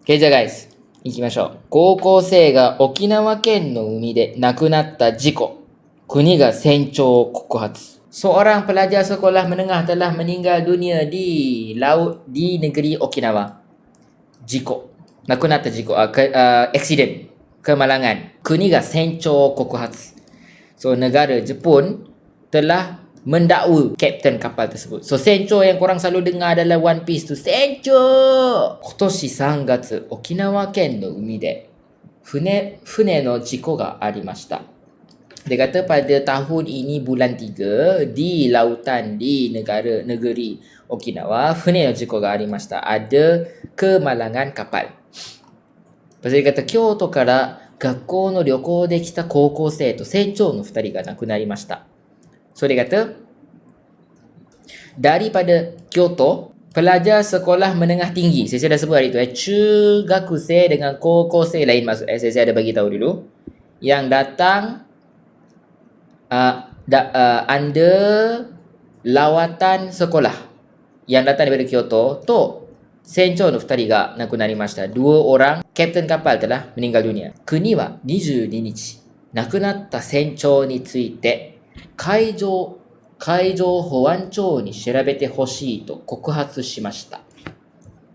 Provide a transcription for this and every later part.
じゃあ guys、行きましょう。高校生が沖縄県の海で亡くなった事故。国が船長を告発。Seorang pelajar sekolah menengah telah meninggal dunia di laut di negeri Okinawa. Jiko. 亡くなった事故、accident. Kemalangan. Kuni ga sencho kokuhatsu. So, negara Jepun telah mendakwa kapten kapal tersebut. So, sencho yang korang selalu dengar adalah One Piece tu. Sencho! Kotoshi 3月、沖縄県の海で船の事故がありました。Dia kata pada tahun ini bulan 3 di lautan di negeri Okinawa, 船の事故がありました。Ada kemalangan kapal. Lepas dia kata 京都から学校の旅行で来た高校生と船長の2人が亡くなりました。So dia kata daripada Kyoto, pelajar sekolah menengah tinggi. Saya dah sebut hari tu Chugakuse dengan kokose lain maksud. Saya ada bagi tahu dulu. Yang datang under lawatan sekolah. Yang datang daripada Kyoto to sencho no 2人が亡くなりました。Dua orang kapten kapal telah meninggal dunia. 国は22日、亡くなった船長について海上保安庁に調べてほしいと告発しました。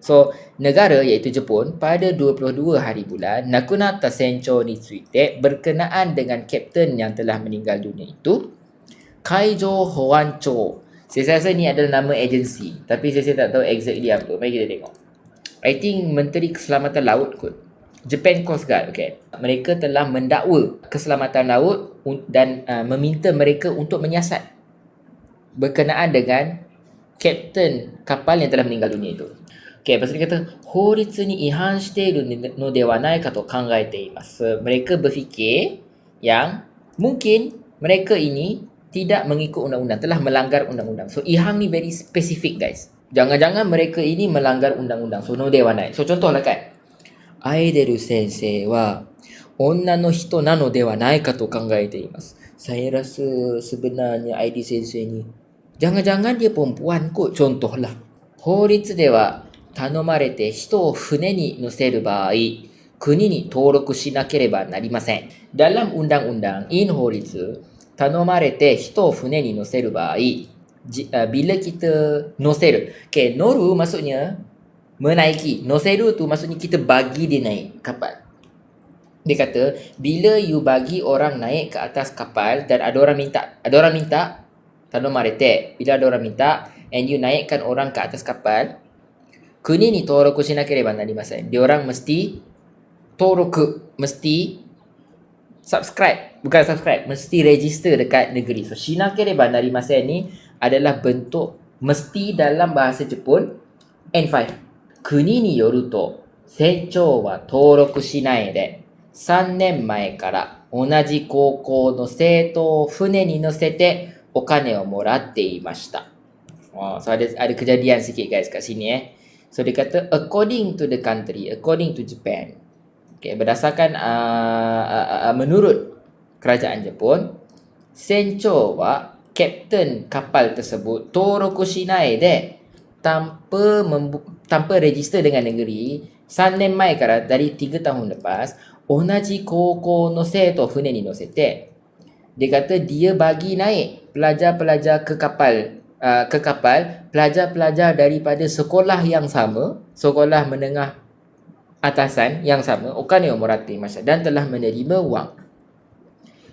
So, negara iaitu Jepun pada 22 hari bulan, 亡くなった船長について berkenaan dengan kapten yang telah meninggal dunia itu, 海上保安庁. Saya rasa ni adalah nama agensi, tapi saya tak tahu exactly apa. Mari kita tengok. I think Menteri Keselamatan Laut kot. Japan Coast Guard, okay. Mereka telah mendakwa keselamatan laut dan meminta mereka untuk menyiasat berkenaan dengan kapten kapal yang telah meninggal dunia itu. Okay, lepas tu dia kata, 法律に違反しているのではないかと考えています。Mereka berfikir yang mungkin mereka ini tidak mengikut undang-undang, telah melanggar undang-undang. So, ihang ni very specific guys. Jangan-jangan mereka ini melanggar undang-undang. So, no de wa nai. So, contohlah kan. Aideru sensei wa onna no hito nano de wa nai ka to kangaete imasu. Saya rasa sebenarnya ID sensei ni jangan-jangan dia perempuan kot. Contohlah. Horitsu de wa tanomarete hito o fune ni noseru baai, kuni ni toroku shinakereba narimasen. Dalam undang-undang, in horitsu, tanomarete hito o fune ni noseru baai, bila kita noseru. Okay, noru maksudnya menaiki. Noseru tu maksudnya kita bagi dia naik kapal. Dia kata, bila you bagi orang naik ke atas kapal dan ada orang minta, tanomarete, bila ada orang minta and you naikkan orang ke atas kapal, kuni ni toroku shinakereba narimasen. Dia orang mesti toroku, mesti mesti register dekat negeri. So, shinakereba narimasen ni adalah bentuk mesti dalam bahasa Jepun. N5. Kuni ni yoru to, senchou wa toroku shinai de, 3年前から同じ高校の生徒を船に乗せてお金をもらっていました。So ada kejadian sikit guys kat sini So dia kata according to the country, according to Japan. Okay, berdasarkan menurut kerajaan Jepun, sencho wa kapten kapal tersebut toroku shinai de, tanpa register dengan negeri, 3年前からdari 3 tahun lepas, 同じ高校の生徒を船に乗せて, dia kata dia bagi naik pelajar-pelajar ke kapal, pelajar-pelajar daripada sekolah yang sama, sekolah menengah atasan yang sama, okane o moratte imashita, dan telah menerima wang.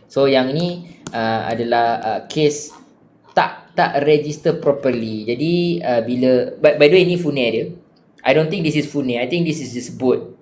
So yang ni adalah case tak register properly. Jadi bila by the way ni fune dia. I don't think this is fune. I think this is just boat.